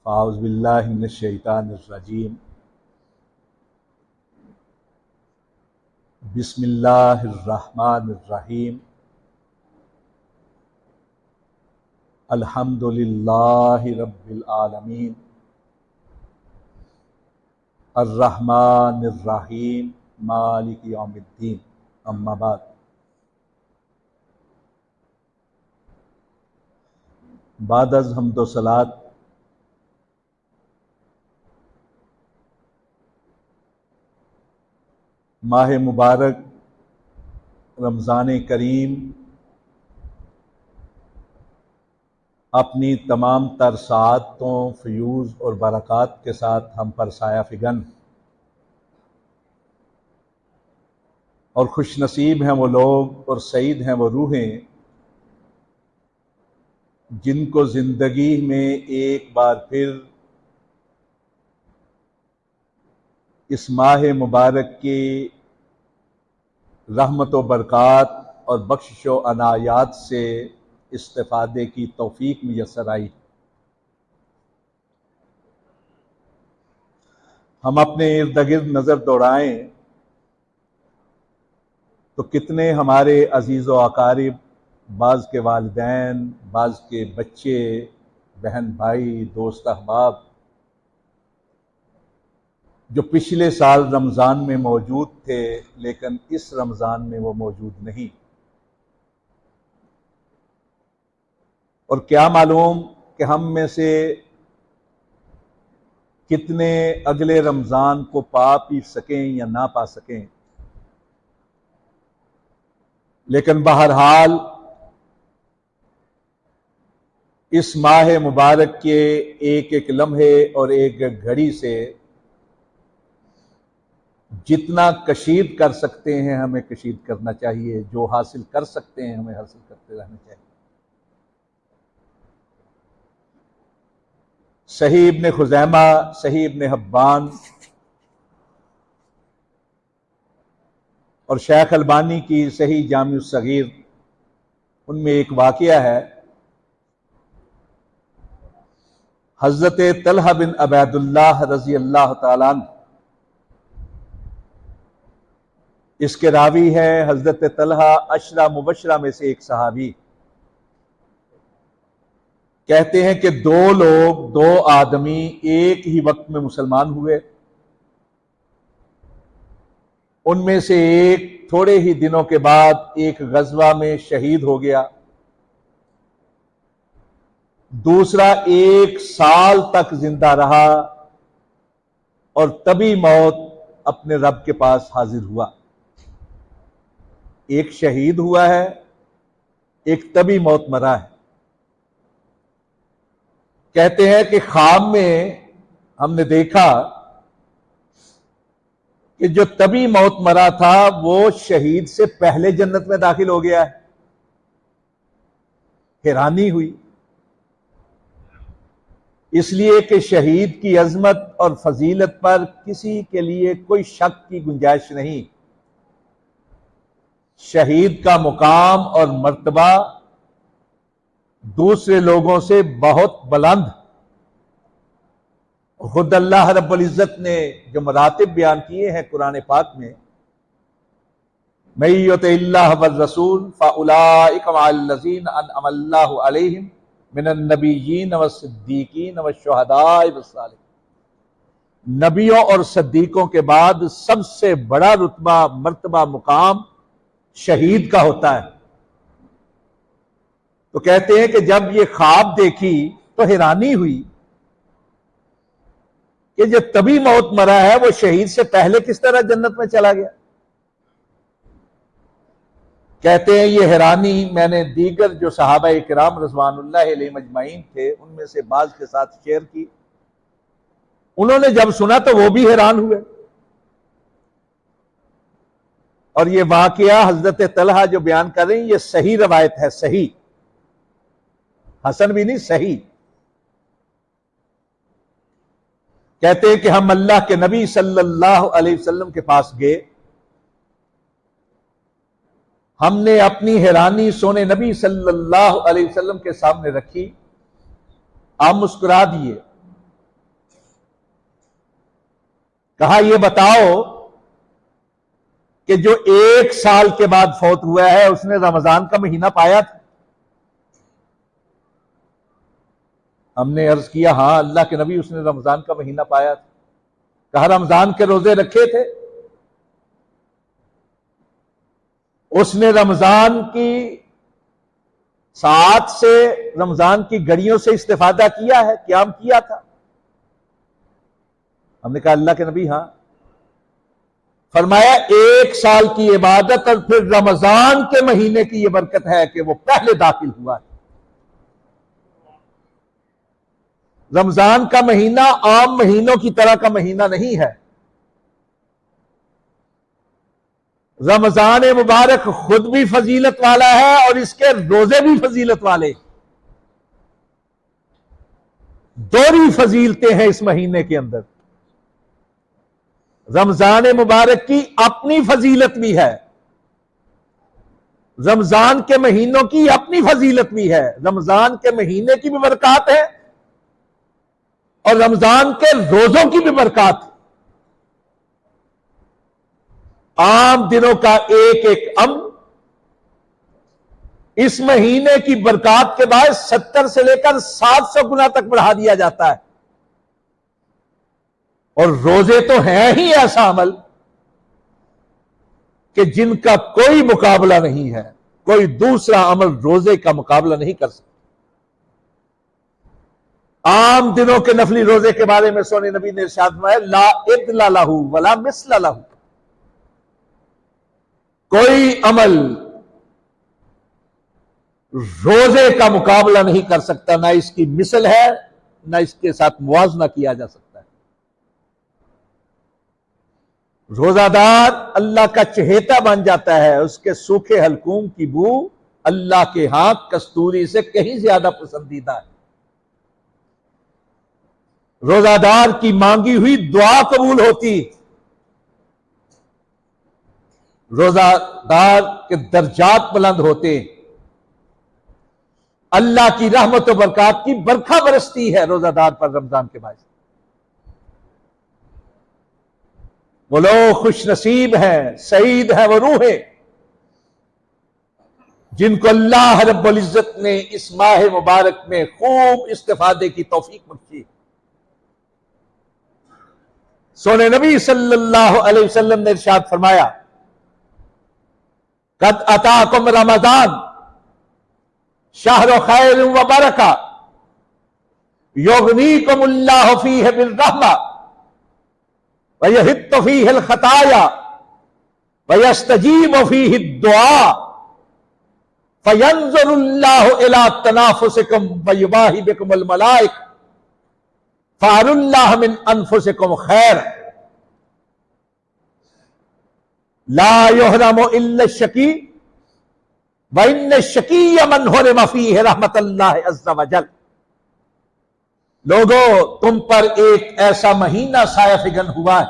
اعوذ باللہ من الشیطان الرجیم بسم اللہ الرحمن الرحیم الحمد للہ رب العالمین الرحمن الرحیم مالک یوم الدین اما بعد بعد از حمد و صلوات ماہ مبارک رمضان کریم اپنی تمام تر سعادتوں، فیوز اور برکات کے ساتھ ہم پر سایہ فگن اور خوش نصیب ہیں وہ لوگ اور سعید ہیں وہ روحیں جن کو زندگی میں ایک بار پھر اس ماہ مبارک کی رحمت و برکات اور بخشش و عنایات سے استفادے کی توفیق میسر آئی۔ ہم اپنے ارد گرد نظر دوڑائیں تو کتنے ہمارے عزیز و اقارب، بعض کے والدین، بعض کے بچے، بہن بھائی، دوست احباب جو پچھلے سال رمضان میں موجود تھے لیکن اس رمضان میں وہ موجود نہیں، اور کیا معلوم کہ ہم میں سے کتنے اگلے رمضان کو پا بھی سکیں یا نہ پا سکیں، لیکن بہرحال اس ماہ مبارک کے ایک ایک لمحے اور ایک ایک گھڑی سے جتنا کشید کر سکتے ہیں ہمیں کشید کرنا چاہیے، جو حاصل کر سکتے ہیں ہمیں حاصل کرتے رہنا چاہیے۔ صحیح ابن خزیمہ، صحیح ابن حبان اور شیخ البانی کی صحیح جامع الصغیر، ان میں ایک واقعہ ہے۔ حضرت طلحہ بن عبید اللہ رضی اللہ تعالیٰ عنہ، اس کے راوی ہے حضرت طلحہ عشرہ مبشرہ میں سے ایک صحابی، کہتے ہیں کہ دو آدمی ایک ہی وقت میں مسلمان ہوئے، ان میں سے ایک تھوڑے ہی دنوں کے بعد ایک غزوہ میں شہید ہو گیا، دوسرا 1 سال تک زندہ رہا اور تبھی موت اپنے رب کے پاس حاضر ہوا۔ ایک شہید ہوا ہے، ایک طبی موت مرا ہے۔ کہتے ہیں کہ خواب میں ہم نے دیکھا کہ جو طبی موت مرا تھا وہ شہید سے پہلے جنت میں داخل ہو گیا ہے۔ حیرانی ہوئی، اس لیے کہ شہید کی عظمت اور فضیلت پر کسی کے لیے کوئی شک کی گنجائش نہیں۔ شہید کا مقام اور مرتبہ دوسرے لوگوں سے بہت بلند، خود اللہ رب العزت نے جو مراتب بیان کیے ہیں قرآن پاک میں، مَن یُطِعِ اللَّهَ وَالرَّسُولَ فَأُولَٰئِکَ مَعَ الَّذِینَ أَنْعَمَ اللَّهُ عَلَیْہِم مِنَ النَّبِیِّینَ وَالصِّدِّیقِینَ وَالشُّہَدَاءِ وَالصَّالِحِینَ۔ نبیوں اور صدیقوں کے بعد سب سے بڑا رتبہ، مرتبہ، مقام شہید کا ہوتا ہے۔ تو کہتے ہیں کہ جب یہ خواب دیکھی تو حیرانی ہوئی کہ جو طبی موت مرا ہے وہ شہید سے پہلے کس طرح جنت میں چلا گیا۔ کہتے ہیں یہ حیرانی میں نے دیگر جو صحابہ کرام رضوان اللہ علیہم اجمعین تھے ان میں سے بعض کے ساتھ شیئر کی۔ انہوں نے جب سنا تو وہ بھی حیران ہوئے، اور یہ واقعہ حضرت طلحہ جو بیان کر رہے ہیں یہ صحیح روایت ہے، صحیح، حسن بھی نہیں، صحیح۔ کہتے ہیں کہ ہم اللہ کے نبی صلی اللہ علیہ وسلم کے پاس گئے، ہم نے اپنی حیرانی سونے نبی صلی اللہ علیہ وسلم کے سامنے رکھی، آپ مسکرا دیے، کہا یہ بتاؤ کہ جو 1 سال کے بعد فوت ہوا ہے اس نے رمضان کا مہینہ پایا تھا؟ ہم نے عرض کیا ہاں اللہ کے نبی اس نے رمضان کا مہینہ پایا تھا۔ کہا رمضان کے روزے رکھے تھے؟ اس نے رمضان کی ساعت سے، رمضان کی گھڑیوں سے استفادہ کیا ہے، قیام کیا تھا؟ ہم نے کہا اللہ کے نبی ہاں۔ فرمایا 1 سال کی عبادت اور پھر رمضان کے مہینے کی یہ برکت ہے کہ وہ پہلے داخل ہوا ہے۔ رمضان کا مہینہ عام مہینوں کی طرح کا مہینہ نہیں ہے۔ رمضان مبارک خود بھی فضیلت والا ہے اور اس کے روزے بھی فضیلت والے، دوہری فضیلتیں ہیں اس مہینے کے اندر۔ رمضان مبارک کی اپنی فضیلت بھی ہے، رمضان کے مہینوں کی اپنی فضیلت بھی ہے، رمضان کے مہینے کی بھی برکات ہے اور رمضان کے روزوں کی بھی برکات ہے۔ عام دنوں کا ایک ایک عمل اس مہینے کی برکات کے باعث 70 سے لے کر 700 گنا تک بڑھا دیا جاتا ہے۔ اور روزے تو ہیں ہی ایسا عمل کہ جن کا کوئی مقابلہ نہیں ہے، کوئی دوسرا عمل روزے کا مقابلہ نہیں کر سکتا۔ عام دنوں کے نفلی روزے کے بارے میں سونے نبی نے ارشاد فرمایا لا عدل لہ ولا مثل لہ، کوئی عمل روزے کا مقابلہ نہیں کر سکتا، نہ اس کی مثل ہے نہ اس کے ساتھ موازنہ کیا جا سکتا ہے۔ روزہ دار اللہ کا چہیتا بن جاتا ہے، اس کے سوکھے حلقوم کی بو اللہ کے ہاں کستوری سے کہیں زیادہ پسندیدہ ہے۔ روزہ دار کی مانگی ہوئی دعا قبول ہوتی، روزہ دار کے درجات بلند ہوتے، اللہ کی رحمت و برکات کی برکھا برستی ہے روزہ دار پر رمضان کے باعث۔ وہ لوگ خوش نصیب ہیں، سعید ہیں وہ روحیں جن کو اللہ رب العزت نے اس ماہ مبارک میں خوب استفادے کی توفیق بخشی۔ سونے نبی صلی اللہ علیہ وسلم نے ارشاد فرمایا قد اتاکم رمضان شہر خیر و برکہ یغنیکم اللہ فیہ بالرحمہ وَيَحِطُّ فِيهِ الْخَطَايَا وَيَسْتَجِيبُ فِيهِ الدُّعَاء فَيَنْظُرُ اللَّهُ إِلَىٰ تَنَافُسِكُمْ وَيُبَاهِي بِكُمُ الْمَلَائِكَةَ فَأَرُوا اللَّهَ مِنْ أَنفُسِكُمْ خَيْرًا لَا يُحْرَمُ إِلَّا الشَّقِيُّ وَإِنَّ الشَّقِيَّ مَنْ حُرِمَ فِيهِ رَحْمَةَ اللَّهِ عَزَّ وَجَلَّ۔ لوگو تم پر ایک ایسا مہینہ سایہ فگن ہوا ہے،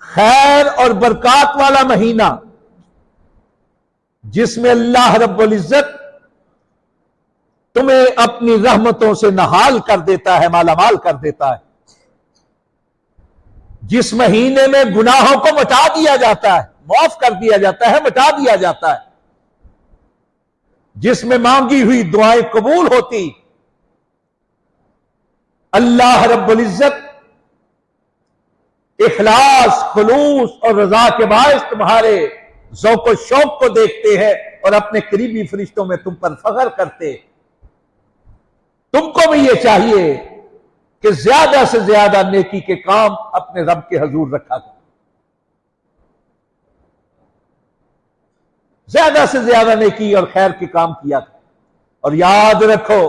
خیر اور برکات والا مہینہ، جس میں اللہ رب العزت تمہیں اپنی رحمتوں سے نہال کر دیتا ہے، مالا مال کر دیتا ہے، جس مہینے میں گناہوں کو مٹا دیا جاتا ہے، معاف کر دیا جاتا ہے، مٹا دیا جاتا ہے، جس میں مانگی ہوئی دعائیں قبول ہوتی۔ اللہ رب العزت اخلاص، خلوص اور رضا کے باعث تمہارے ذوق و شوق کو دیکھتے ہیں اور اپنے قریبی فرشتوں میں تم پر فخر کرتے۔ تم کو بھی یہ چاہیے کہ زیادہ سے زیادہ نیکی کے کام اپنے رب کے حضور رکھا کرو، زیادہ سے زیادہ نیکی اور خیر کے کام کیا کرو۔ اور یاد رکھو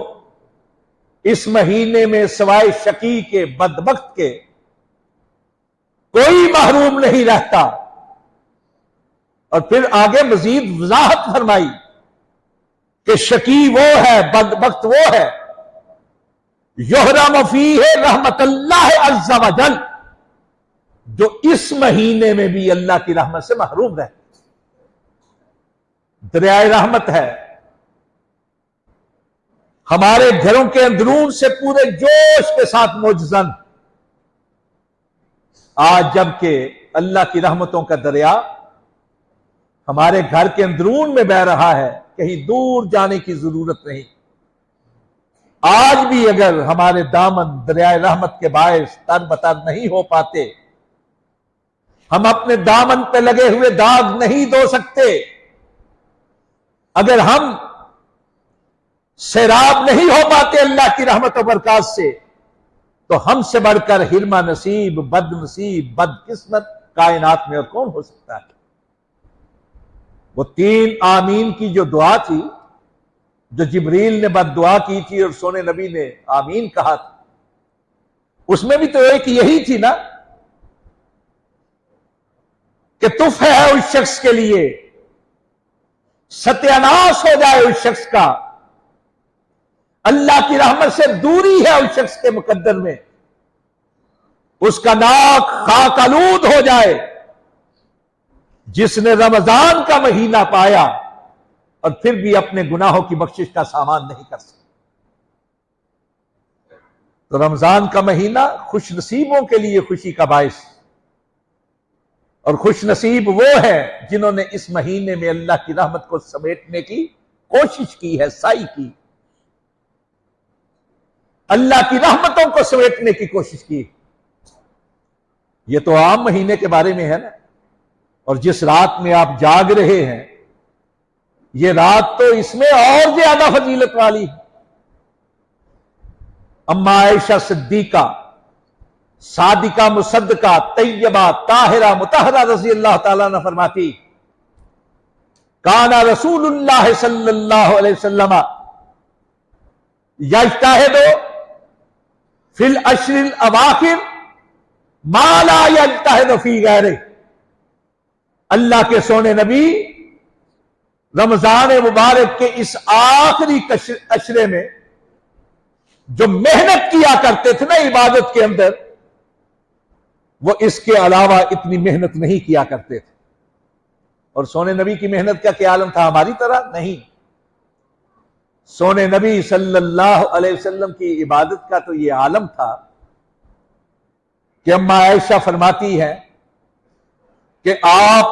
اس مہینے میں سوائے شقی کے، بدبخت کے، کوئی محروم نہیں رہتا۔ اور پھر آگے مزید وضاحت فرمائی کہ شقی وہ ہے، بدبخت وہ ہے یحرم فیہ رحمت اللہ عز وجل، جو اس مہینے میں بھی اللہ کی رحمت سے محروم رہتا۔ دریائے رحمت ہے، ہمارے گھروں کے اندرون سے پورے جوش کے ساتھ موجزن آج جب کہ اللہ کی رحمتوں کا دریا ہمارے گھر کے اندرون میں بہہ رہا ہے، کہیں دور جانے کی ضرورت نہیں، آج بھی اگر ہمارے دامن دریائے رحمت کے باعث تر بتر نہیں ہو پاتے، ہم اپنے دامن پہ لگے ہوئے داغ نہیں دھو سکتے، اگر ہم سیراب نہیں ہو پاتے اللہ کی رحمت و برکات سے، تو ہم سے بڑھ کر حرمہ نصیب، بد نصیب، بد قسمت کائنات میں اور کون ہو سکتا ہے؟ وہ 3 آمین کی جو دعا تھی، جو جبریل نے بد دعا کی تھی اور سونے نبی نے آمین کہا تھا، اس میں بھی تو ایک یہی تھی نا کہ تف ہے اس شخص کے لیے، ستیاناش ہو جائے اس شخص کا، اللہ کی رحمت سے دوری ہے اس شخص کے مقدر میں، اس کا ناک خاک آلود ہو جائے جس نے رمضان کا مہینہ پایا اور پھر بھی اپنے گناہوں کی بخشش کا سامان نہیں کر سکتا۔ تو رمضان کا مہینہ خوش نصیبوں کے لیے خوشی کا باعث، اور خوش نصیب وہ ہیں جنہوں نے اس مہینے میں اللہ کی رحمت کو سمیٹنے کی کوشش کی ہے، سعی کی، اللہ کی رحمتوں کو سمیٹنے کی کوشش کی۔ یہ تو عام مہینے کے بارے میں ہے نا، اور جس رات میں آپ جاگ رہے ہیں، یہ رات تو اس میں اور زیادہ فضیلت والی ہے۔ اما عائشہ صدیقہ، صادقہ مصدقہ، طیبہ طاہرہ مطہرہ رضی اللہ تعالیٰ عنہ فرماتی، کانا رسول اللہ صلی اللہ علیہ وسلم یجتہد فی العشر الاواخر ما لا یجتہد فی غیرہ۔ اللہ کے سونے نبی رمضان مبارک کے اس آخری عشرے میں جو محنت کیا کرتے تھے نا عبادت کے اندر، وہ اس کے علاوہ اتنی محنت نہیں کیا کرتے تھے۔ اور سونے نبی کی محنت کا کیا عالم تھا؟ ہماری طرح نہیں۔ سونے نبی صلی اللہ علیہ وسلم کی عبادت کا تو یہ عالم تھا کہ اما عائشہ فرماتی ہے کہ آپ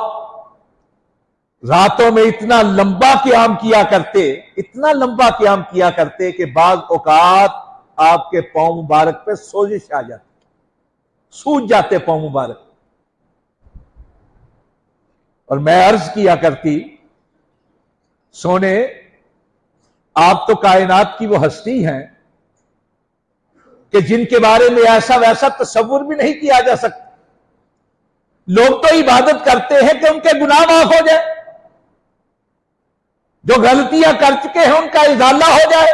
راتوں میں اتنا لمبا قیام کیا کرتے، اتنا لمبا قیام کیا کرتے کہ بعض اوقات آپ کے پاؤں مبارک پہ سوزش آ جاتی، سوج جاتے پاؤں مبارک۔ اور میں عرض کیا کرتی، سونے آپ تو کائنات کی وہ ہستی ہیں کہ جن کے بارے میں ایسا ویسا تصور بھی نہیں کیا جا سکتا۔ لوگ تو عبادت کرتے ہیں کہ ان کے گناہ معاف ہو جائے، جو غلطیاں کر چکے ہیں ان کا ازالہ ہو جائے۔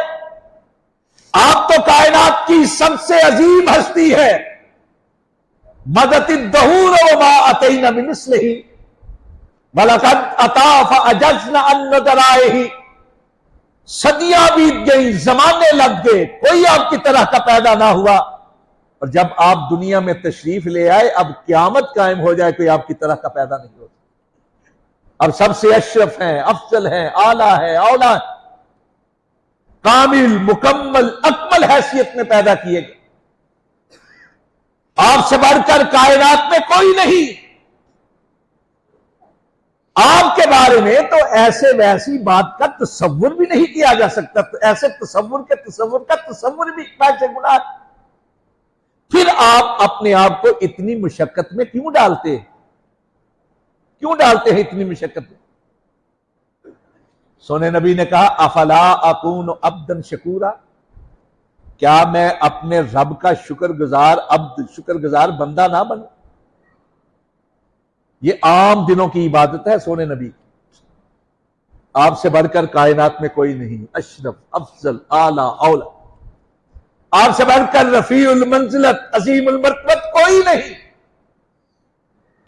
آپ تو کائنات کی سب سے عظیم ہستی ہے، مدت الدہور وما اتینا بمثلہ وَلَقَدْ أَتَا فَأَجَزْنَا أَن نُّدْرَائِهِ۔ صدیاں بیت گئی، زمانے لگ گئے، کوئی آپ کی طرح کا پیدا نہ ہوا، اور جب آپ دنیا میں تشریف لے آئے، اب قیامت قائم ہو جائے، کوئی آپ کی طرح کا پیدا نہیں ہوتا۔ اب سب سے اشرف ہیں، افضل ہیں، اعلیٰ ہیں، اولا ہیں، کامل مکمل اکمل حیثیت میں پیدا کیے گئے۔ آپ سے بڑھ کر کائنات میں کوئی نہیں۔ آپ کے بارے میں تو ایسے ویسی بات کا تصور بھی نہیں کیا جا سکتا، ایسے تصور کا تصور بھی پیسے گناہ۔ پھر آپ اپنے آپ کو اتنی مشقت میں کیوں ڈالتے ہیں؟ کیوں ڈالتے ہیں اتنی مشقت میں؟ سونے نبی نے کہا افلا اکون عبدا شکورا، کیا میں اپنے رب کا شکر گزار عبد، شکر گزار بندہ نہ بنوں؟ یہ عام دنوں کی عبادت ہے سونے نبی، آپ سے بڑھ کر کائنات میں کوئی نہیں، اشرف افضل اعلیٰ اولا، آپ سے بڑھ کر رفیع المنزلت عظیم المرتبت کوئی نہیں۔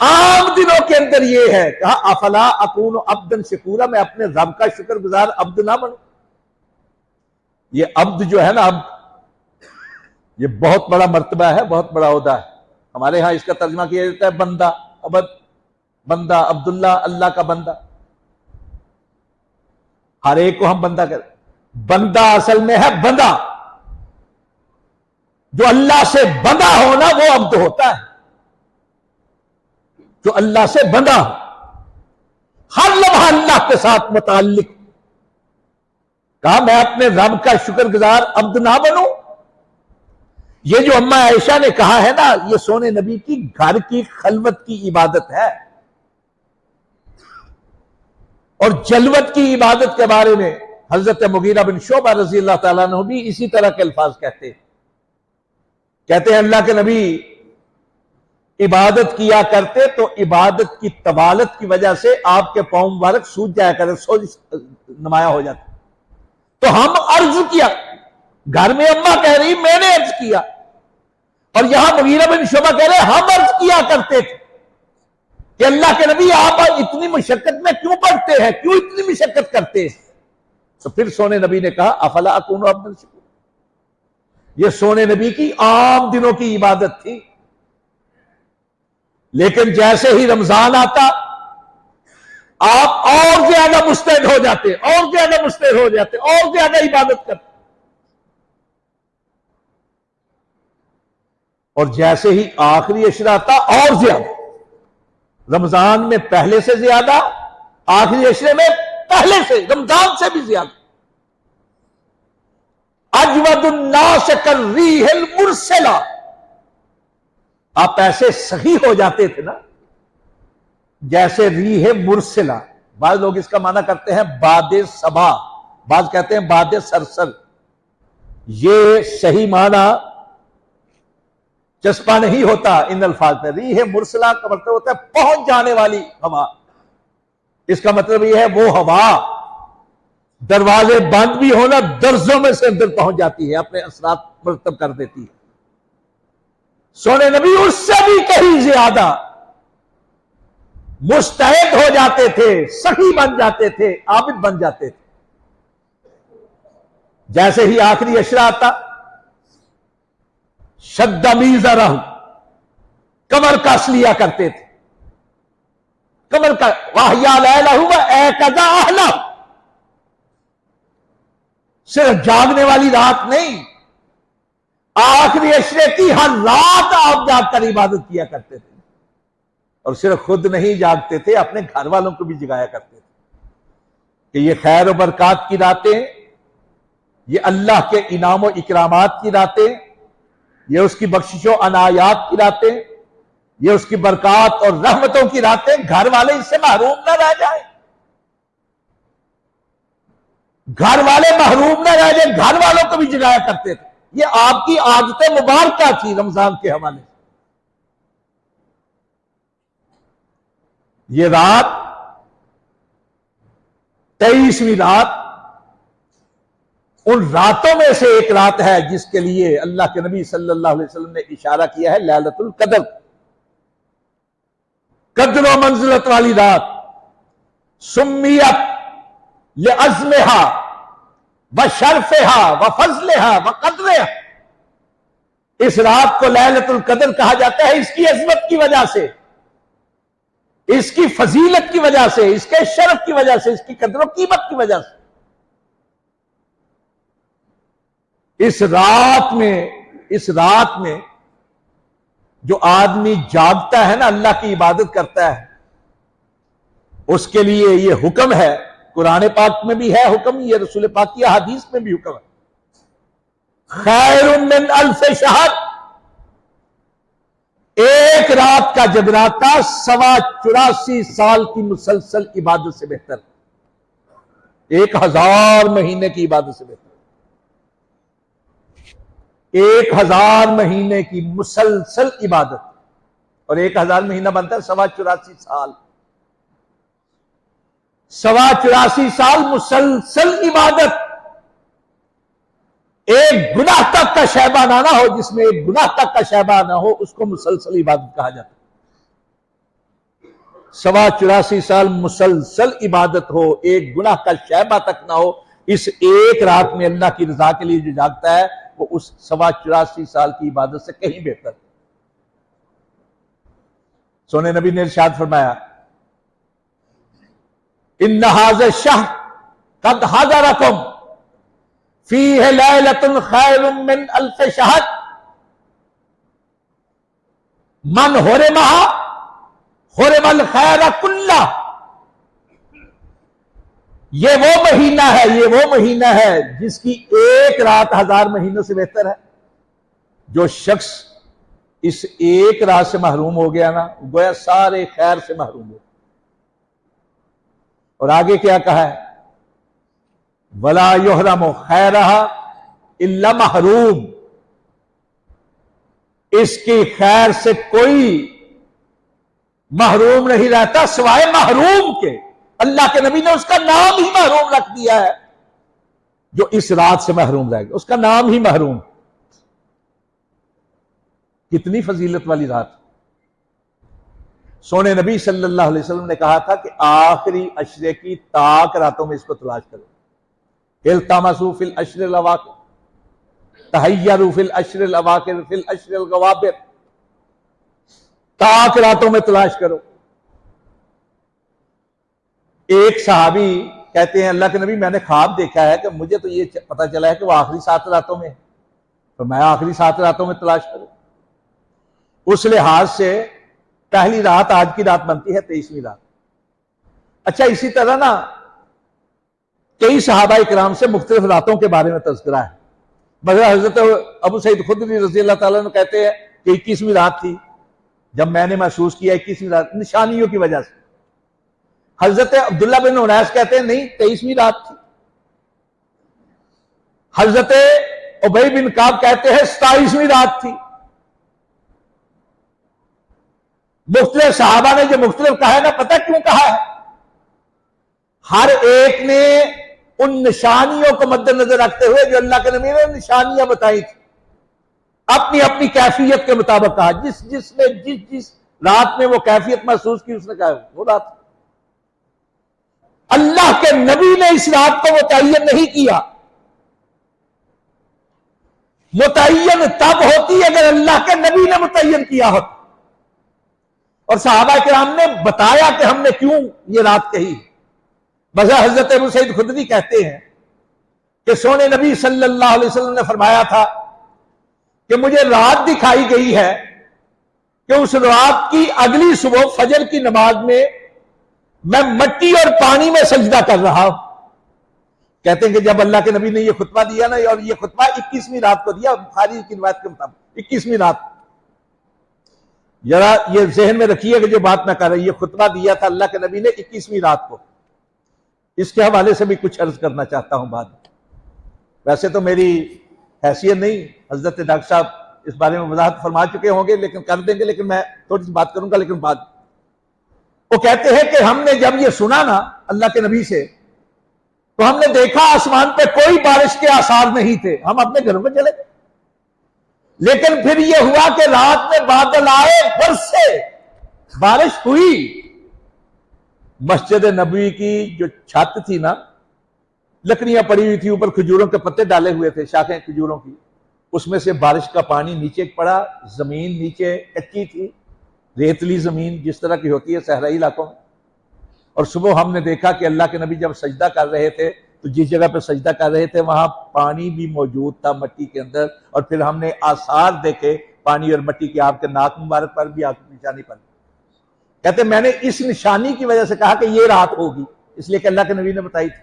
عام دنوں کے اندر یہ ہے، کہا افلا اکون عبدا شکورا، میں اپنے رب کا شکر گزار عبد نہ بنوں۔ یہ عبد جو ہے نا، عبد یہ بہت بڑا مرتبہ ہے، بہت بڑا عہدہ ہے۔ ہمارے ہاں اس کا ترجمہ کیا جاتا ہے بندہ، عبد، بندہ، عبداللہ، اللہ کا بندہ۔ ہر ایک کو ہم بندہ کریں، بندہ اصل میں ہے بندہ، جو اللہ سے بندہ ہونا وہ عبد ہوتا ہے۔ جو اللہ سے بندہ ہو، ہر لمحہ اللہ کے ساتھ متعلق، کہا میں اپنے رب کا شکر گزار عبد نہ بنوں؟ یہ جو اما عائشہ نے کہا ہے نا، یہ سونے نبی کی گھر کی خلوت کی عبادت ہے. اور جلوت کی عبادت کے بارے میں حضرت مغیرہ بن شعبہ رضی اللہ تعالیٰ عنہ بھی اسی طرح کے الفاظ کہتے ہیں اللہ کے نبی عبادت کیا کرتے تو عبادت کی طوالت کی وجہ سے آپ کے پاؤں مبارک سوج جایا کرتے، سوج نمایاں ہو جاتا. تو ہم عرض کیا، گھر میں اماں کہہ رہی میں نے عرض کیا، اور یہاں مغیرہ بن شعبہ کہہ رہے ہم عرض کیا کرتے تھے کہ اللہ کے نبی آپ اتنی مشقت میں کیوں پڑتے ہیں، کیوں اتنی مشقت کرتے ہیں؟ تو پھر سونے نبی نے کہا افلا اکون عبدا شکورا. یہ سونے نبی کی عام دنوں کی عبادت تھی، لیکن جیسے ہی رمضان آتا آپ اور زیادہ مستعد ہو جاتے، اور زیادہ مستعد ہو جاتے، اور زیادہ عبادت کرتے. اور جیسے ہی آخری عشرہ آتا اور زیادہ، رمضان میں پہلے سے زیادہ، آخری عشرے میں پہلے سے، رمضان سے بھی زیادہ. اجود الناس کالریح المرسلہ، آپ ایسے سخی ہو جاتے تھے نا جیسے ریح مرسلہ. بعض لوگ اس کا معنی کرتے ہیں باد صبا، بعض کہتے ہیں باد سرسر. یہ صحیح معنی چسپا نہیں ہوتا ان الفاظ میں. ریح مرسلہ کا مطلب ہوتا ہے پہنچ جانے والی ہوا. اس کا مطلب یہ ہے وہ ہوا دروازے بند بھی ہونا درزوں میں سے اندر پہنچ جاتی ہے، اپنے اثرات مرتب کر دیتی ہے. سونے نبی اس سے بھی کہیں زیادہ مستعد ہو جاتے تھے، سخی بن جاتے تھے، عابد بن جاتے تھے. جیسے ہی آخری عشرہ آتا شد میزرہ، کمر کس لیا کرتے تھے، کمر کا واحیا لیلہ وایقظ اہلہ. صرف جاگنے والی رات نہیں، آخری عشرے کی ہر رات آپ جاگ کر عبادت کیا کرتے تھے. اور صرف خود نہیں جاگتے تھے، اپنے گھر والوں کو بھی جگایا کرتے تھے کہ یہ خیر و برکات کی راتیں، یہ اللہ کے انعام و اکرامات کی راتیں، یہ اس کی بخشش و عنایات کی راتیں، یہ اس کی برکات اور رحمتوں کی راتیں. گھر والے اس سے محروم نہ رہ جائیں، گھر والے محروم نہ رہ جائیں، گھر والوں کو بھی جگایا کرتے تھے. یہ آپ کی عادت مبارکہ تھی رمضان کے حوالے سے. یہ رات 23ویں رات ان راتوں میں سے ایک رات ہے جس کے لیے اللہ کے نبی صلی اللہ علیہ وسلم نے اشارہ کیا ہے لیلۃ القدر، قدر و منزلت والی رات. سمیت لعظمہا وشرفہا وفضلہا وقدرہا. اس رات کو لیلۃ القدر کہا جاتا ہے اس کی عظمت کی وجہ سے، اس کی فضیلت کی وجہ سے، اس کے شرف کی وجہ سے، اس کی قدر و قیمت کی وجہ سے. اس رات میں جو آدمی جاگتا ہے نا، اللہ کی عبادت کرتا ہے، اس کے لیے یہ حکم ہے. قرآن پاک میں بھی ہے حکم، یہ رسول پاک کی حدیث میں بھی حکم ہے. خیر من الف شہر، ایک رات کا جگراتا 84 سال کی مسلسل عبادت سے بہتر، 1000 مہینے کی عبادت سے بہتر. 1000 مہینے کی مسلسل عبادت، اور 1000 مہینہ بنتا ہے 84 سال. 84 سال مسلسل عبادت. ایک گناہ تک کا شیبہ نہ ہو، جس میں ایک گناہ تک کا شیبہ نہ ہو، اس کو مسلسل عبادت کہا جاتا ہے. 84 سال مسلسل عبادت ہو، ایک گناہ کا شیبہ تک نہ ہو. اس ایک رات میں اللہ کی رضا کے لیے جو جاگتا ہے وہ اس 84 سال کی عبادت سے کہیں بہتر. سونے نبی نے ارشاد فرمایا ان ھذا الشہر قد حضرکم فیہ لیلۃ خیر من الف شہر من حرمہا حرم الخیر کلہ، یہ وہ مہینہ ہے جس کی ایک رات 1000 مہینوں سے بہتر ہے۔ جو شخص اس ایک رات سے محروم ہو گیا نا، گویا سارے خیر سے محروم ہو۔ اور آگے کیا کہا ہے؟ وَلَا يُحْرَمُ خَيْرَهَا إِلَّا محروم، اس کی خیر سے کوئی محروم نہیں رہتا سوائے محروم کے۔ اللہ کے نبی نے اس کا نام ہی محروم رکھ دیا ہے، جو اس رات سے محروم رہے گا اس کا نام ہی محروم۔ کتنی فضیلت والی رات! سونے نبی صلی اللہ علیہ وسلم نے کہا تھا کہ آخری عشرے کی طاق راتوں میں اس کو تلاش کرو۔ التمسوا فی العشر الاواخر، تحیروا فی العشر الاواخر فی العشر الغوابر، طاق راتوں میں تلاش کرو۔ ایک صحابی کہتے ہیں اللہ کے نبی میں نے خواب دیکھا ہے کہ مجھے تو یہ پتا چلا ہے کہ وہ آخری 7 راتوں میں ہے، تو میں آخری 7 راتوں میں تلاش کروں۔ اس لحاظ سے پہلی رات آج کی رات بنتی ہے 23ویں رات۔ اچھا، اسی طرح نا کئی صحابہ اکرام سے مختلف راتوں کے بارے میں تذکرہ ہے۔ مثلا حضرت ابو سعید خدری رضی اللہ تعالیٰ عنہ کہتے ہیں کہ 21ویں رات تھی جب میں نے محسوس کیا 21ویں رات نشانیوں کی وجہ سے۔ حضرت عبداللہ بن انیس کہتے ہیں نہیں 23ویں رات تھی۔ حضرت ابی بن کعب کہتے ہیں 27ویں رات تھی۔ مختلف صحابہ نے جو مختلف کہا ہے نا، پتہ کیوں کہا ہے؟ ہر ایک نے ان نشانیوں کو مد نظر رکھتے ہوئے جو اللہ کے نبی نے نشانیاں بتائی تھی، اپنی اپنی کیفیت کے مطابق کہا۔ جس نے جس رات میں وہ کیفیت محسوس کی اس نے کہا وہ رات۔ اللہ کے نبی نے اس رات کو متعین نہیں کیا۔ متعین تب ہوتی اگر اللہ کے نبی نے متعین کیا ہوتا، اور صحابہ کرام نے بتایا کہ ہم نے کیوں یہ رات کہی۔ بس حضرت ابو سعید خدری کہتے ہیں کہ سونے نبی صلی اللہ علیہ وسلم نے فرمایا تھا کہ مجھے رات دکھائی گئی ہے کہ اس رات کی اگلی صبح فجر کی نماز میں میں مٹی اور پانی میں سجدہ کر رہا ہوں۔ کہتے ہیں کہ جب اللہ کے نبی نے یہ خطبہ دیا نا، اور یہ خطبہ 21ویں رات کو دیا بخاری کی روایت کے مطابق، 21ویں رات۔ ذرا یہ ذہن میں رکھیے کہ جو بات میں کر رہا ہوں، یہ خطبہ دیا تھا اللہ کے نبی نے 21ویں رات کو۔ اس کے حوالے سے بھی کچھ عرض کرنا چاہتا ہوں بعد میں۔ ویسے تو میری حیثیت نہیں، حضرت ڈاکٹر صاحب اس بارے میں وضاحت فرما چکے ہوں گے، لیکن کر دیں گے، لیکن میں تھوڑی سی بات کروں گا لیکن بعد۔ وہ کہتے ہیں کہ ہم نے جب یہ سنا نا اللہ کے نبی سے، تو ہم نے دیکھا آسمان پہ کوئی بارش کے آثار نہیں تھے، ہم اپنے گھروں میں چلے گئے۔ لیکن پھر یہ ہوا کہ رات میں بادل آئے، برسے، بارش ہوئی۔ مسجد نبوی کی جو چھت تھی نا، لکڑیاں پڑی ہوئی تھی، اوپر کھجوروں کے پتے ڈالے ہوئے تھے، شاخیں کھجوروں کی، اس میں سے بارش کا پانی نیچے پڑا۔ زمین نیچے کچی تھی، ریتلی زمین جس طرح کی ہوتی ہے صحرائی علاقوں میں۔ اور صبح ہم نے دیکھا کہ اللہ کے نبی جب سجدہ کر رہے تھے تو جس جگہ پہ سجدہ کر رہے تھے وہاں پانی بھی موجود تھا مٹی کے اندر، اور پھر ہم نے آثار دیکھے پانی اور مٹی کے، آپ کے ناک مبارک پر بھی، آپ کی نشانی پر بھی۔ کہتے میں نے اس نشانی کی وجہ سے کہا کہ یہ رات ہوگی، اس لیے کہ اللہ کے نبی نے بتائی تھی۔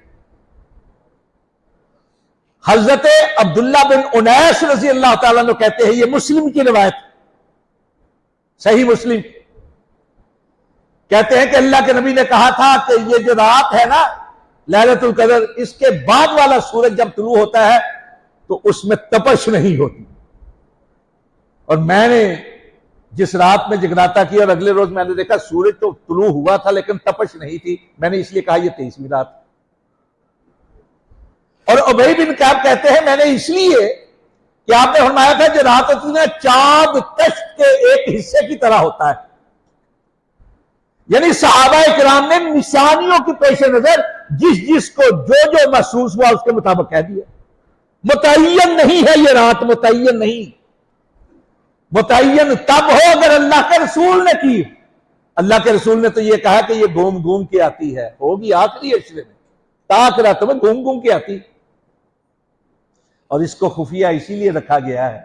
حضرت عبداللہ بن انیس رضی اللہ تعالیٰ عنہ کہتے ہیں، یہ مسلم کی روایت، صحیح مسلم، کہتے ہیں کہ اللہ کے نبی نے کہا تھا کہ یہ جو رات ہے نا لیلۃ القدر، اس کے بعد والا سورج جب طلوع ہوتا ہے تو اس میں تپش نہیں ہوتی۔ اور میں نے جس رات میں جگراتا کیا اور اگلے روز میں نے دیکھا سورج تو طلوع ہوا تھا لیکن تپش نہیں تھی، میں نے اس لیے کہا یہ 23ویں رات۔ اور ابی بن کعب کہتے ہیں میں نے اس لیے کہ آپ نے فرمایا تھا جو رات ہوتی ہے چاند تشت کے ایک حصے کی طرح ہوتا ہے، یعنی صحابہ کرام نے نشانیوں کی پیش نظر جس کو جو محسوس ہوا اس کے مطابق کہہ دیا۔ متعین نہیں ہے یہ رات، متعین نہیں، متعین تب ہو اگر اللہ کے رسول نے کی۔ اللہ کے رسول نے تو یہ کہا کہ یہ گھوم گھوم کے آتی ہے، ہوگی آخری عشرے میں، طاق راتوں میں گھوم گھوم کے آتی، اور اس کو خفیہ اسی لیے رکھا گیا ہے،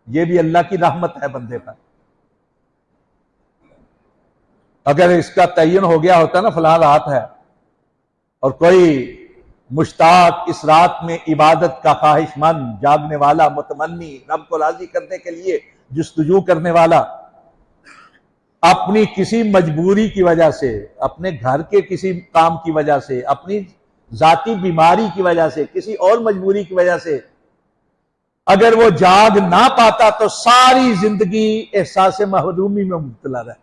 یہ بھی اللہ کی رحمت ہے بندے پر۔ اگر اس کا تعین ہو گیا ہوتا نا فلاں رات ہے اور کوئی مشتاق اس رات میں عبادت کا خواہش مند، جاگنے والا، متمنی، رب کو راضی کرنے کے لیے جستجو کرنے والا، اپنی کسی مجبوری کی وجہ سے، اپنے گھر کے کسی کام کی وجہ سے، اپنی ذاتی بیماری کی وجہ سے، کسی اور مجبوری کی وجہ سے اگر وہ جاگ نہ پاتا تو ساری زندگی احساس محرومی میں مبتلا رہتا۔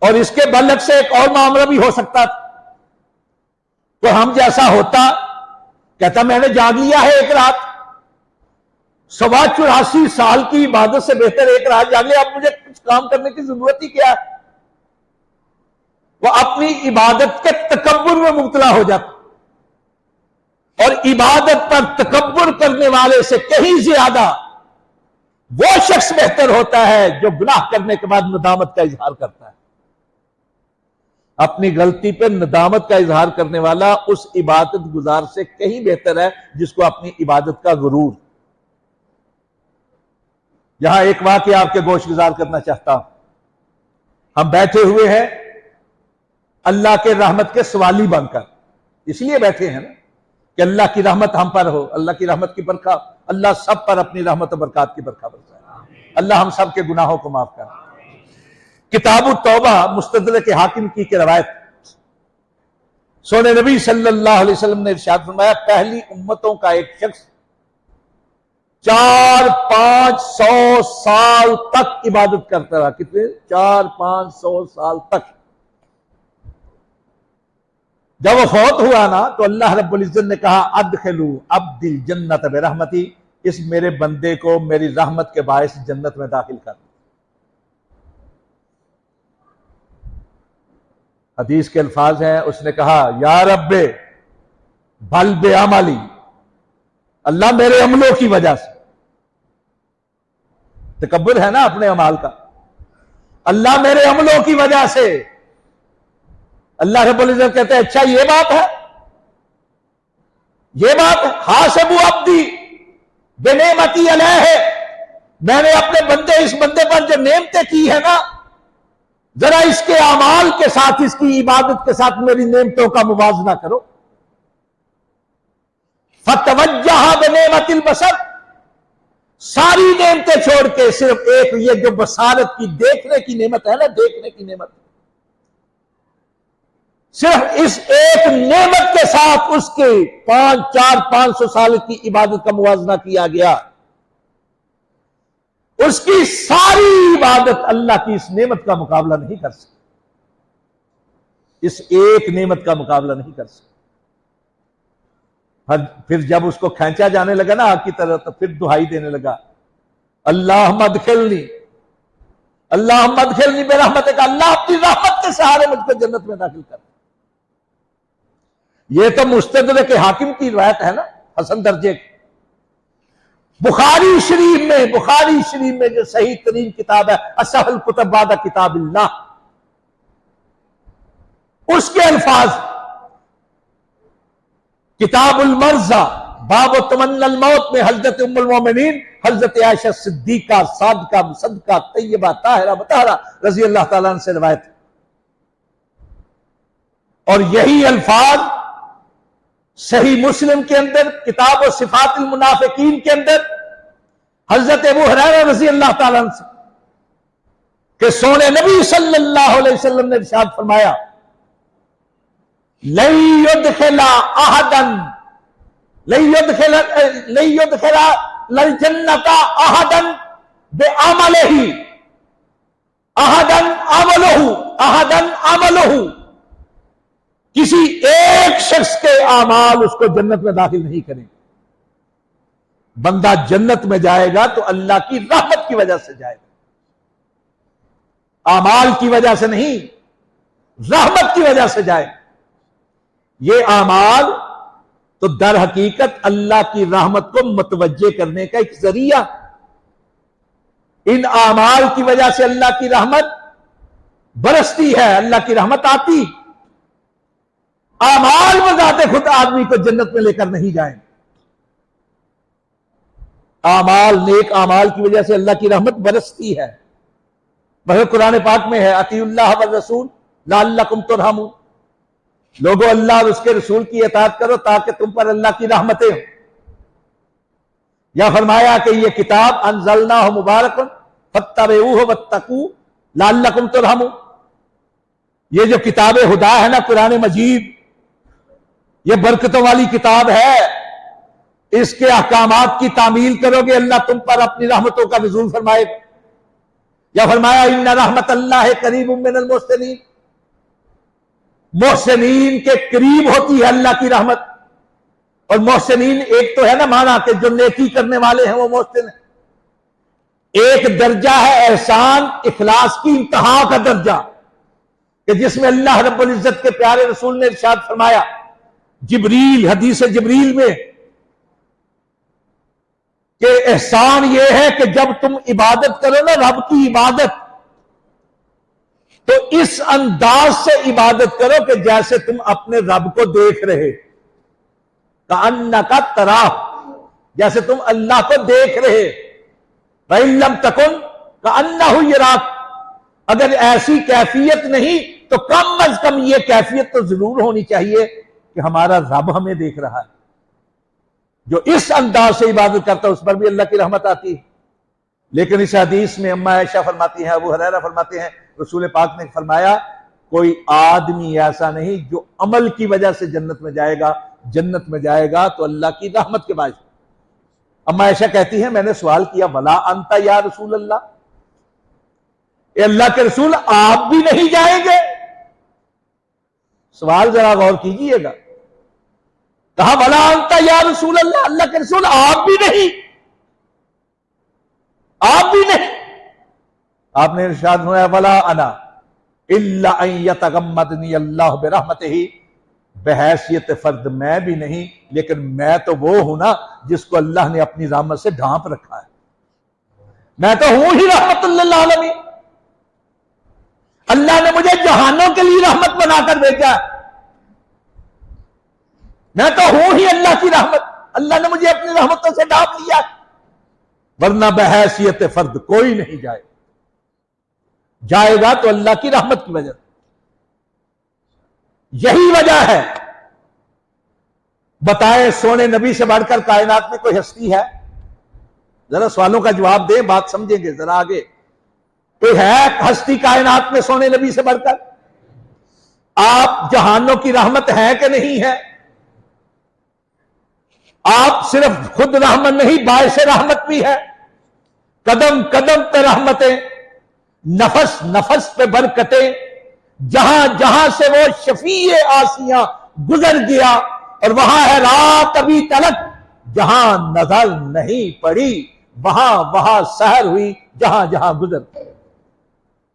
اور اس کے برعکس سے ایک اور معاملہ بھی ہو سکتا تھا، تو ہم جیسا ہوتا، کہتا میں نے جاگ لیا ہے ایک رات، 84 سال کی عبادت سے بہتر ایک رات جاگ لیا، اب مجھے کچھ کام کرنے کی ضرورت ہی کیا ہے۔ وہ اپنی عبادت کے تکبر میں مبتلا ہو جاتا، اور عبادت پر تکبر کرنے والے سے کہیں زیادہ وہ شخص بہتر ہوتا ہے جو گناہ کرنے کے بعد ندامت کا اظہار کرتا ہے۔ اپنی غلطی پر ندامت کا اظہار کرنے والا اس عبادت گزار سے کہیں بہتر ہے جس کو اپنی عبادت کا غرور۔ یہاں ایک واقعہ آپ کے گوش گزار کرنا چاہتا ہوں۔ ہم بیٹھے ہوئے ہیں اللہ کے رحمت کے سوالی بن کر، اس لیے بیٹھے ہیں نا کہ اللہ کی رحمت ہم پر ہو، اللہ کی رحمت کی برکات، اللہ سب پر اپنی رحمت و برکات کی برکات برسائے، اللہ ہم سب کے گناہوں کو معاف کرے۔ کتاب التوبہ مستدرک حاکم کی روایت، سونے نبی صلی اللہ علیہ وسلم نے ارشاد فرمایا پہلی امتوں کا ایک شخص 400-500 سال تک عبادت کرتا رہا۔ کتنے؟ 400-500 سال تک۔ جب وہ فوت ہوا نا تو اللہ رب العزت نے کہا ادخلوا عبدی الجنت برحمتی، اس میرے بندے کو میری رحمت کے باعث جنت میں داخل کر۔ حدیث کے الفاظ ہیں، اس نے کہا یا رب بل بعملی، اللہ میرے عملوں کی وجہ سے، تکبر ہے نا اپنے عمال کا، اللہ میرے عملوں کی وجہ سے۔ اللہ رب العزت کہتے ہیں اچھا یہ بات ہے، یہ بات ہے، حاسبوا عبدی بنعمتی علیہ، میں نے اپنے بندے اس بندے پر جو نعمتیں کی ہے نا، ذرا اس کے اعمال کے ساتھ، اس کی عبادت کے ساتھ میری نعمتوں کا موازنہ کرو۔ فتوجہ بنعمت البصر، ساری نعمتیں چھوڑ کے صرف ایک یہ جو بصارت کی، دیکھنے کی نعمت ہے نا، دیکھنے کی نعمت، صرف اس ایک نعمت کے ساتھ اس کے 400-500 سال کی عبادت کا موازنہ کیا گیا۔ اس کی ساری عبادت اللہ کی اس نعمت کا مقابلہ نہیں کر سکتی، اس ایک نعمت کا مقابلہ نہیں کر سکتی۔ پھر جب اس کو کھینچا جانے لگا نا آگ کی طرف، تو پھر دہائی دینے لگا اللہم ادخلنی، اللہم ادخلنی برحمتک، اللہ اپنی رحمت کے سہارے مجھ کو جنت میں داخل کر۔ یہ تو مستدرک حاکم کی روایت ہے نا، حسن درجے کی۔ بخاری شریف میں جو صحیح ترین کتاب ہے اصح الکتب بعد کتاب اللہ، اس کے الفاظ کتاب المرضى باب تمنی الموت میں حضرت ام المومنین حضرت عائشہ صدیقہ صادقہ مصدقہ طیبہ طاہرہ مطہرہ رضی اللہ تعالیٰ عنہ سے روایت، اور یہی الفاظ صحیح مسلم کے اندر کتاب و صفات المنافقین کے اندر حضرت ابو ہریرہ رضی اللہ تعالیٰ عنہ سے کہ سونے نبی صلی اللہ علیہ وسلم نے ارشاد فرمایا لن يدخل احدا لن يدخل الجنة احدا بعمله احدا عمله، کسی ایک شخص کے اعمال اس کو جنت میں داخل نہیں کریں۔ بندہ جنت میں جائے گا تو اللہ کی رحمت کی وجہ سے جائے گا، اعمال کی وجہ سے نہیں، رحمت کی وجہ سے جائے گا۔ یہ اعمال تو در حقیقت اللہ کی رحمت کو متوجہ کرنے کا ایک ذریعہ، ان اعمال کی وجہ سے اللہ کی رحمت برستی ہے، اللہ کی رحمت آتی۔ اعمال بذات خود آدمی کو جنت میں لے کر نہیں جائیں، اعمال، نیک اعمال کی وجہ سے اللہ کی رحمت برستی ہے۔ بس قرآن پاک میں ہے اطیعوا اللہ والرسول لعلکم ترحمون، لوگوں اللہ اور اس کے رسول کی اطاعت کرو تاکہ تم پر اللہ کی رحمتیں ہوں۔ یا فرمایا کہ یہ کتاب انزلناہ مبارک فاتبعوہ واتقوا لعلکم ترحمون، یہ جو کتاب خدا ہے نا قرآن مجید، یہ برکتوں والی کتاب ہے، اس کے احکامات کی تعمیل کرو گے اللہ تم پر اپنی رحمتوں کا نزول فرمائے گا۔ یا فرمایا ان رحمت اللہ قریب من المحسنین، محسنین کے قریب ہوتی ہے اللہ کی رحمت۔ اور محسنین ایک تو ہے نا معنی کہ جو نیکی کرنے والے ہیں وہ محسن ہیں، ایک درجہ ہے احسان اخلاص کی انتہا کا درجہ، کہ جس میں اللہ رب العزت کے پیارے رسول نے ارشاد فرمایا جبریل حدیث جبریل میں کہ احسان یہ ہے کہ جب تم عبادت کرو نا رب کی عبادت تو اس انداز سے عبادت کرو کہ جیسے تم اپنے رب کو دیکھ رہے، کأنک تراہ، جیسے تم اللہ کو دیکھ رہے، وَإِن لَمْ تَكُنْ كَأَنَّهُ يَرَاكَ، اگر ایسی کیفیت نہیں تو کم از کم یہ کیفیت تو ضرور ہونی چاہیے کہ ہمارا رب ہمیں دیکھ رہا ہے۔ جو اس انداز سے عبادت کرتا ہے اس پر بھی اللہ کی رحمت آتی ہے۔ لیکن اس حدیث میں اما عائشہ فرماتی ہیں، ابو ہریرہ فرماتے ہیں رسول پاک نے فرمایا کوئی آدمی ایسا نہیں جو عمل کی وجہ سے جنت میں جائے گا، جنت میں جائے گا تو اللہ کی رحمت کے باعث۔ اما عائشہ کہتی ہیں میں نے سوال کیا ولا انت یا رسول اللہ، اے اللہ کے رسول آپ بھی نہیں جائیں گے؟ سوال ذرا غور کیجئے گا، کہا ولا انت یا رسول اللہ، اللہ کے رسول آپ بھی نہیں، آپ بھی نہیں۔ آپ نے ارشاد فرمایا ولا انا الا ان یتغمدنی اللہ برحمتہ، بحیثیت فرد میں بھی نہیں لیکن میں تو وہ ہوں نا جس کو اللہ نے اپنی رحمت سے ڈھانپ رکھا ہے، میں تو ہوں ہی رحمت للعالمین، اللہ نے مجھے جہانوں کے لیے رحمت بنا کر بھیجا ہے، میں تو ہوں ہی اللہ کی رحمت، اللہ نے مجھے اپنی رحمتوں سے ڈھانپ لیا ہے، ورنہ بحیثیت فرد کوئی نہیں جائے، جائے گا تو اللہ کی رحمت کی وجہ سے۔ یہی وجہ ہے، بتائیں سونے نبی سے بڑھ کر کائنات میں کوئی ہستی ہے؟ ذرا سوالوں کا جواب دیں، بات سمجھیں گے ذرا آگے۔ کوئی ہے ہستی کائنات میں سونے نبی سے بڑھ کر؟ آپ جہانوں کی رحمت ہے کہ نہیں ہے؟ آپ صرف خود رحمت نہیں باعث رحمت بھی ہے، قدم قدم پہ رحمتیں، نفس نفس پہ برکتیں، جہاں جہاں سے وہ شفیع آسیاں گزر گیا اور وہاں ہے رات ابھی تلک، جہاں نظر نہیں پڑی وہاں وہاں سحر ہوئی، جہاں جہاں گزر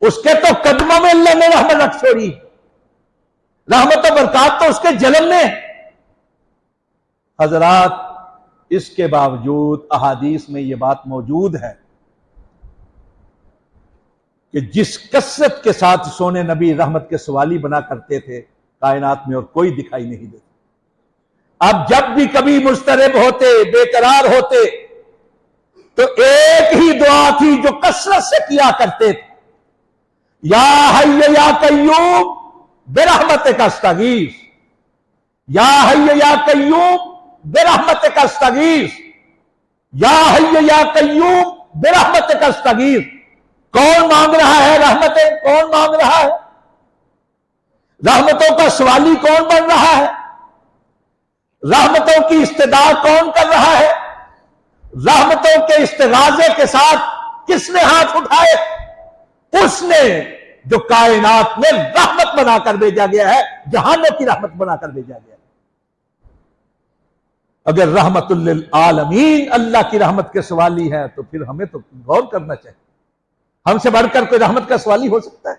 اس کے تو قدموں میں اللہ نے رحمت رکھ چھوڑی، رحمت و برکات تو اس کے جلم میں۔ حضرات اس کے باوجود احادیث میں یہ بات موجود ہے کہ جس کثرت کے ساتھ سونے نبی رحمت کے سوالی بنا کرتے تھے کائنات میں اور کوئی دکھائی نہیں دیتا۔ اب جب بھی کبھی مضطرب ہوتے بے قرار ہوتے تو ایک ہی دعا تھی جو کثرت سے کیا کرتے تھے، یا حی یا قیوم برحمتک استغیث، یا حی یا قیوم برحمتک استغیث، یا حی یا قیوم برحمتک استغیث۔ کون مانگ رہا ہے رحمتیں؟ کون مانگ رہا ہے رحمتوں کا سوالی؟ کون بن رہا ہے؟ رحمتوں کی استدعا کون کر رہا ہے؟ رحمتوں کے استغاثے کے ساتھ کس نے ہاتھ اٹھائے؟ اس نے جو کائنات میں رحمت بنا کر بھیجا گیا ہے، جہانوں کی رحمت بنا کر بھیجا گیا ہے۔ اگر رحمت للعالمین اللہ کی رحمت کے سوالی ہے تو پھر ہمیں تو غور کرنا چاہیے، ہم سے بڑھ کر کوئی رحمت کا سوالی ہو سکتا ہے؟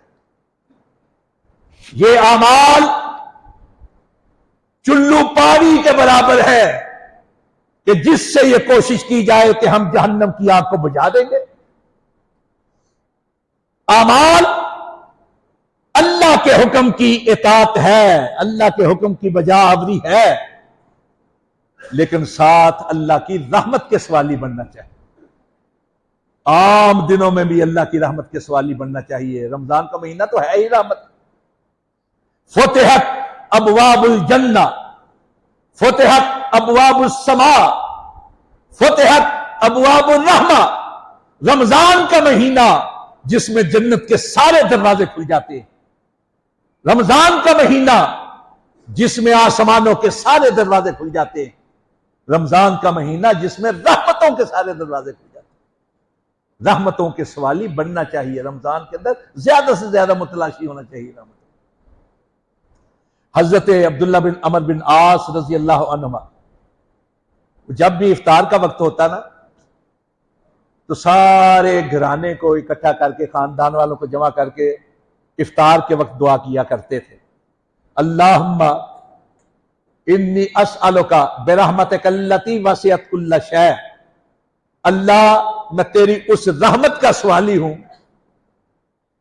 یہ اعمال چلو پانی کے برابر ہے کہ جس سے یہ کوشش کی جائے کہ ہم جہنم کی آگ کو بجھا دیں گے۔ اعمال اللہ کے حکم کی اطاعت ہے، اللہ کے حکم کی بجا آوری ہے، لیکن ساتھ اللہ کی رحمت کے سوالی بننا چاہیے۔ عام دنوں میں بھی اللہ کی رحمت کے سوالی بننا چاہیے. رمضان کا مہینہ تو ہے ہی رحمت. فتحت ابواب الجنہ، فتحت ابواب السماء، فتحت ابواب الرحمہ. رمضان کا مہینہ جس میں جنت کے سارے دروازے کھل جاتے ہیں، رمضان کا مہینہ جس میں آسمانوں کے سارے دروازے کھل جاتے ہیں، رمضان کا مہینہ جس میں رحمتوں کے سارے دروازے کھل جاتے ہیں. رحمتوں کے سوالی بننا چاہیے. رمضان کے اندر زیادہ سے زیادہ متلاشی ہونا چاہیے رحمت. حضرت عبداللہ بن عمر بن عاص رضی اللہ عنہما جب بھی افطار کا وقت ہوتا نا تو سارے گھرانے کو اکٹھا کر کے، خاندان والوں کو جمع کر کے افطار کے وقت دعا کیا کرتے تھے. اللہم انی اسألک برحمتک التی وسعت کل شیء. اللہ میں تیری اس رحمت کا سوالی ہوں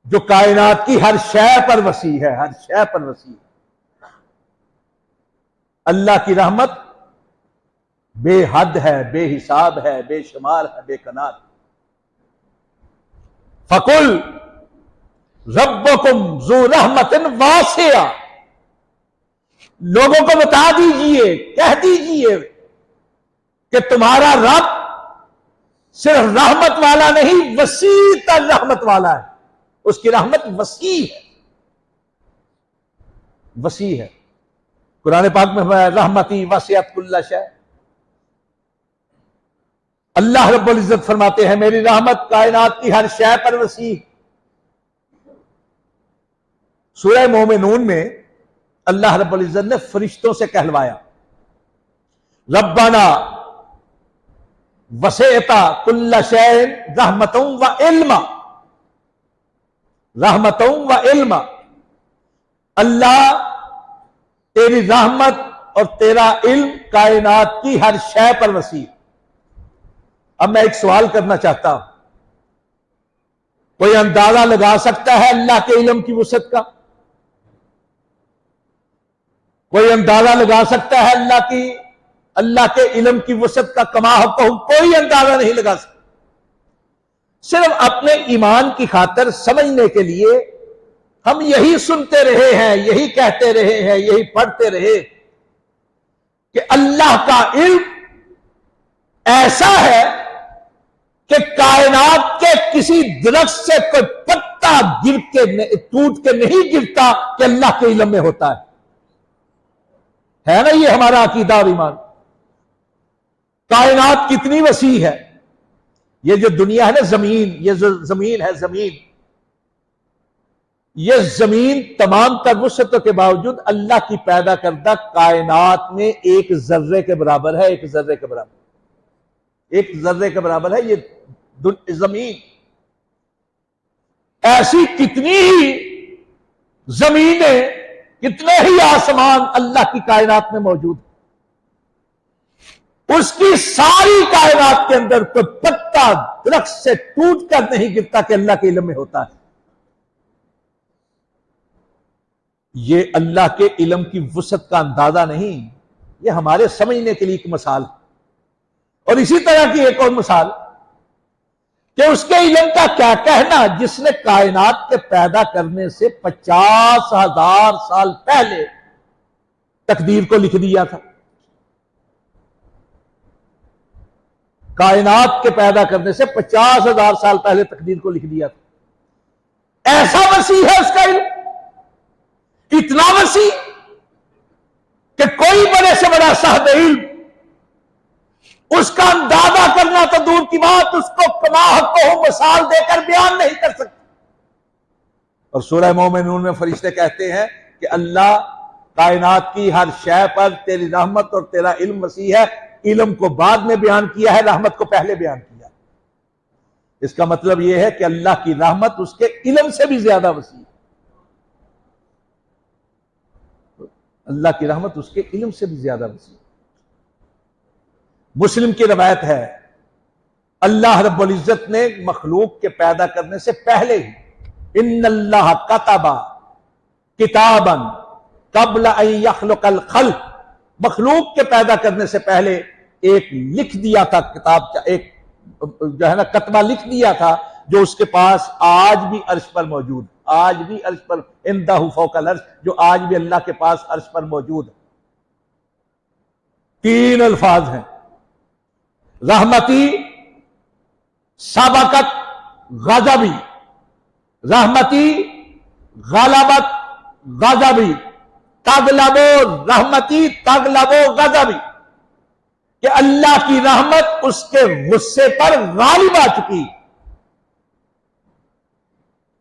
جو کائنات کی ہر شے پر وسیع ہے، ہر شے پر وسیع ہے. اللہ کی رحمت بے حد ہے، بے حساب ہے، بے شمار ہے، بے کنار. فَقُلْ رَبُّكُمْ ذُو رَحْمَةٍ وَاسِعَةٍ. لوگوں کو بتا دیجئے، کہہ دیجئے کہ تمہارا رب صرف رحمت والا نہیں، وسیع تر رحمت والا ہے. اس کی رحمت وسیع ہے، وسیع ہے. قرآن پاک میں رحمتی وسعت کل شیء. اللہ رب العزت فرماتے ہیں میری رحمت کائنات کی ہر شے پر وسیع. سورہ مومنون میں اللہ رب العزت نے فرشتوں سے کہلوایا ربنا وسعت کل شیء رحمتوں و علما، رحمتوں و علما. اللہ تیری رحمت اور تیرا علم کائنات کی ہر شے پر وسیع. اب میں ایک سوال کرنا چاہتا ہوں، کوئی اندازہ لگا سکتا ہے اللہ کے علم کی وسعت کا؟ کوئی اندازہ لگا سکتا ہے اللہ کے علم کی وسعت کا؟ کما حقہ کوئی اندازہ نہیں لگا سکتا. صرف اپنے ایمان کی خاطر سمجھنے کے لیے ہم یہی سنتے رہے ہیں، یہی کہتے رہے ہیں، یہی پڑھتے رہے کہ اللہ کا علم ایسا ہے کہ کائنات کے کسی درخت سے کوئی پتا گر کے ٹوٹ کے نہیں گرتا کہ اللہ کے علم میں ہوتا ہے نا. یہ ہمارا عقیدہ اور ایمان. کائنات کتنی وسیع ہے. یہ جو دنیا ہے نا، زمین، یہ جو زمین ہے، زمین، یہ زمین تمام تر وسعتوں کے باوجود اللہ کی پیدا کردہ کائنات میں ایک ذرے کے برابر ہے. ایک ذرے کے برابر، ایک ذرے کے برابر ہے یہ زمین. ایسی کتنی ہی زمینیں، کتنے ہی آسمان اللہ کی کائنات میں موجود ہیں. اس کی ساری کائنات کے اندر کوئی پتا درخت سے ٹوٹ کر نہیں گرتا کہ اللہ کے علم میں ہوتا ہے. یہ اللہ کے علم کی وسعت کا اندازہ نہیں، یہ ہمارے سمجھنے کے لیے ایک مثال. اور اسی طرح کی ایک اور مثال کہ اس کے علم کا کیا کہنا جس نے کائنات کے پیدا کرنے سے 50,000 سال پہلے تقدیر کو لکھ دیا تھا. کائنات کے پیدا کرنے سے 50,000 سال پہلے تقدیر کو لکھ دیا تھا. ایسا وسیع ہے اس کا علم، اتنا وسیع کہ کوئی بڑے سے بڑا صاحب علم اس کا اندازہ کرنا تو دور کی بات، اس کو کما حقہ مثال دے کر بیان نہیں کر سکتے. اور سورہ مومنون میں فرشتے کہتے ہیں کہ اللہ کائنات کی ہر شے پر تیری رحمت اور تیرا علم وسیع ہے. علم کو بعد میں بیان کیا ہے، رحمت کو پہلے بیان کیا. اس کا مطلب یہ ہے کہ اللہ کی رحمت اس کے علم سے بھی زیادہ وسیع ہے. اللہ کی رحمت اس کے علم سے بھی زیادہ وسیع. مسلم کی روایت ہے اللہ رب العزت نے مخلوق کے پیدا کرنے سے پہلے ہی ان اللہ کتب کتابا قبل ان یخلق الخلق، مخلوق کے پیدا کرنے سے پہلے ایک لکھ دیا تھا کتاب، ایک جو ہے نا کتبہ لکھ دیا تھا جو اس کے پاس آج بھی عرش پر موجود، آج بھی عرش پر، عندہ فوق العرش، جو آج بھی اللہ کے پاس عرش پر موجود ہے۔ 3 الفاظ ہیں، رحمتی سبقت غضبی، رحمتی غلبت غضبی، تغلب رحمتی تغلب غضبی، کہ اللہ کی رحمت اس کے غصے پر غالب آ چکی۔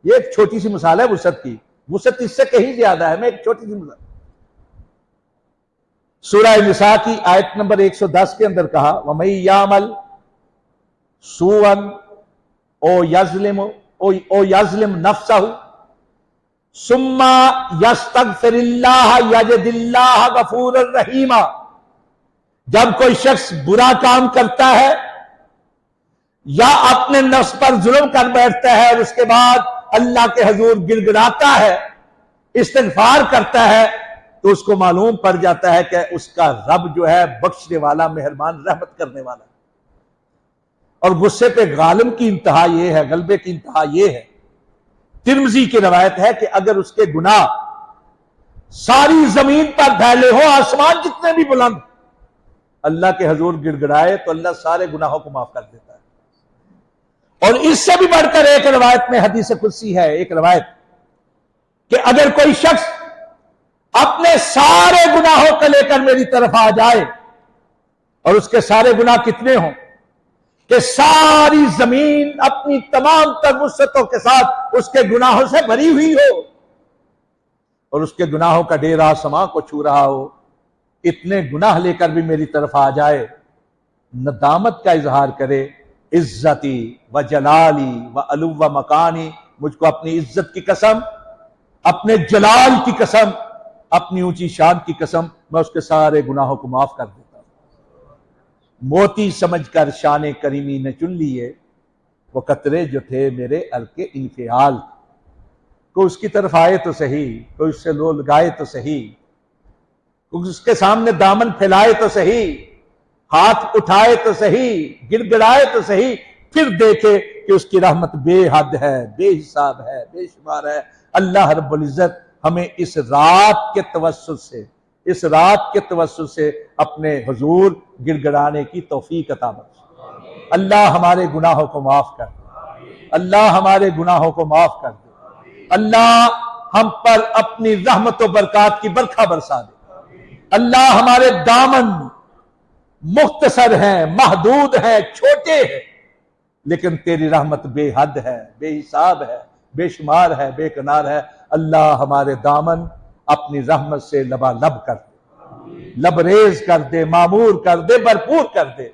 یہ ایک چھوٹی سی مثال ہے وسعت کی، وسعت اس سے کہیں زیادہ ہے، میں ایک چھوٹی سی مثال۔ سورہ نساء کی آیت نمبر 110 کے اندر کہا وَمَن يَعْمَلْ سُوءًا او یظلم نفسہ ثم یستغفر اللہ یجد اللہ غفورا رحیما، جب کوئی شخص برا کام کرتا ہے یا اپنے نفس پر ظلم کر بیٹھتا ہے اور اس کے بعد اللہ کے حضور گڑ گڑاتا ہے، استغفار کرتا ہے، تو اس کو معلوم پڑ جاتا ہے کہ اس کا رب جو ہے بخشنے والا، مہربان، رحمت کرنے والا۔ اور غصے پہ غالب کی انتہا یہ ہے، غلبے کی انتہا یہ ہے، ترمذی کی روایت ہے کہ اگر اس کے گناہ ساری زمین پر پھیلے ہو، آسمان جتنے بھی بلند، اللہ کے حضور گڑ گڑائے تو اللہ سارے گناہوں کو معاف کر دیتا ہے۔ اور اس سے بھی بڑھ کر ایک روایت میں حدیث قدسی ہے، ایک روایت کہ اگر کوئی شخص اپنے سارے گناہوں کو لے کر میری طرف آ جائے، اور اس کے سارے گناہ کتنے ہوں کہ ساری زمین اپنی تمام تر وسعتوں کے ساتھ اس کے گناہوں سے بھری ہوئی ہو، اور اس کے گناہوں کا ڈھیر آسماں کو چھو رہا ہو، اتنے گناہ لے کر بھی میری طرف آ جائے، ندامت کا اظہار کرے، عزتی و جلالی و علو و مکانی، مجھ کو اپنی عزت کی قسم، اپنے جلال کی قسم، اپنی اونچی شان کی قسم، میں اس کے سارے گناہوں کو معاف کر دیتا ہوں۔ موتی سمجھ کر شان کریمی نے چن لیے وہ قطرے جو تھے میرے عرق انفعال، کوئی اس کی طرف آئے تو صحیح، کوئی اس سے لو لگائے تو صحیح، کوئی اس کے سامنے دامن پھیلائے تو صحیح، ہاتھ اٹھائے تو صحیح، گڑ گڑائے تو صحیح، پھر دیکھے کہ اس کی رحمت بے حد ہے، بے حساب ہے، بے شمار ہے۔ اللہ رب العزت ہمیں اس رات کے توسط سے، اس رات کے توسط سے اپنے حضور گڑ گڑانے کی توفیق عطا بخشے۔ اللہ ہمارے گناہوں کو معاف کر دے، اللہ ہمارے گناہوں کو معاف کر دے، اللہ ہم پر اپنی رحمت و برکات کی برکھا برسا دے۔ اللہ ہمارے دامن مختصر ہیں، محدود ہیں، چھوٹے ہیں، لیکن تیری رحمت بے حد ہے، بے حساب ہے، بے شمار ہے، بے کنار ہے۔ اللہ ہمارے دامن اپنی رحمت سے لبالب کر دے، لبریز کر دے، معمور کر دے، بھرپور کر دے۔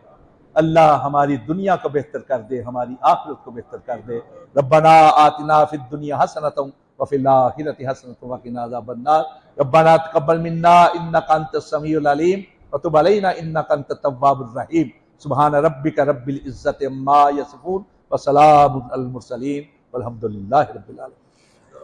اللہ ہماری دنیا کو بہتر کر دے، ہماری آخرت کو بہتر کر دے۔ ربنا آتنا فی الدنیا حسنۃ وفی الآخرۃ حسنۃ وقنا عذاب النار۔ ربنا تقبل منا انک انت السمیع العلیم وتب علینا انک انت التواب الرحیم۔ سبحان ربک رب العزۃ عما یصفون وسلام علی المرسلین والحمد للہ رب العالمین۔